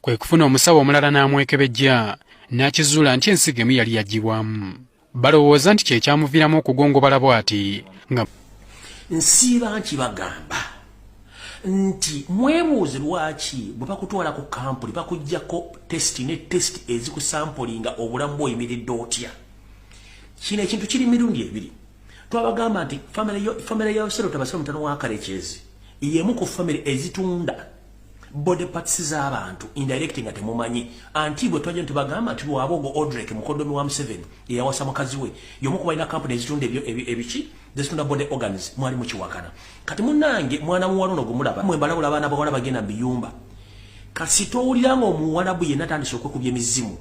kwe kufuna omusawo omulala n'amwekebejja n'akizuula nti ensigo emu yali yaggibwamu. Balowooza nti kye kyamuviiramu okugongobala bw'ati nga nsiiba nti bagamba nti mwebuuze lwaki bwe bakutwala ku kampuni bakuggyako tesiti ne tesiti ezikusampulinga obulamu bw'oyimiridde otya. Kino ekintu kiri mirundi ebiri. Twabagamba nti famire ya Osero Tabasira mutano wa Karekyezi yemu ku famire ezitunda body parts z'abantu indirect nga temumanyi. Anti bwe twajja ntibagamba nti lwabogo Odrek mukodomi wa Museveni eyawasa mukazi we yomu ku balina kampuni ezitunda ebiki zitunda body organs mwali mukiwakana. Kati munnange mwana muwala ono gumulaba mwe balabula abaana bawala bagenda biyumba kasito owuliranga omuwalabu yenna tandise okwekubya emizimu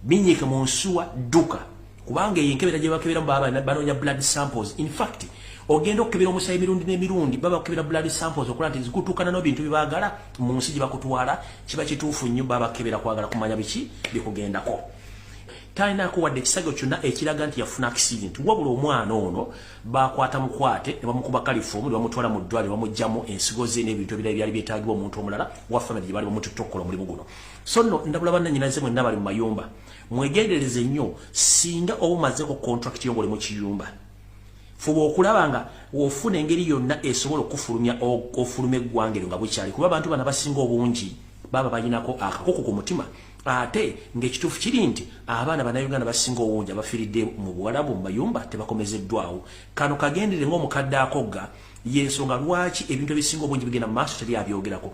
binyike mu nsuwa dduka kubanga yenkebera gye bakeberamu baba banoonya blood samples. In fact ogenda okukebera omusayi emirundi n'emirundi baba bakebera blood samples okola nti zikutuukana n'ebintu bibagala mu nsi gye bakutwala kiba kituufu nnyo baba bakebera kwagala kumanya biki bikugendako. Talinaako wadde ekisago kyonna ekiraga nti yafuna accident wabula omwana ono bakwata mukwate ne bamukuba kalifomu ne bamutwala mu ddwaliro bamugyamu ensigo ze n'ebintu ebirala byali byetaagibwa omuntu omulala wa family gye bali bamututokkola omulimu guno. So nno ndabula bannannyinaze mwenna bali mu mayumba mwegendereze nnyo singa oba omazeeko contract yo ng'oli mu kiyumba fuba okulaba nga ofuna engeri yonna esobola okufulumya ofuluma eggwanga eryo nga bukyali kuba abantu bano abasinga obungi baba balinako akakoko ku mutima ate ng'ekituufu kiri nti abaana bannayuganda basinga obungi abafiiridde mu Buwarabu mu mayumba tebakomezeddwawo. Kano kagendere ng'omukadde akogga y'ensonga lwaki ebintu ebisinga obungi bigenda mu maaso teri abyogerako.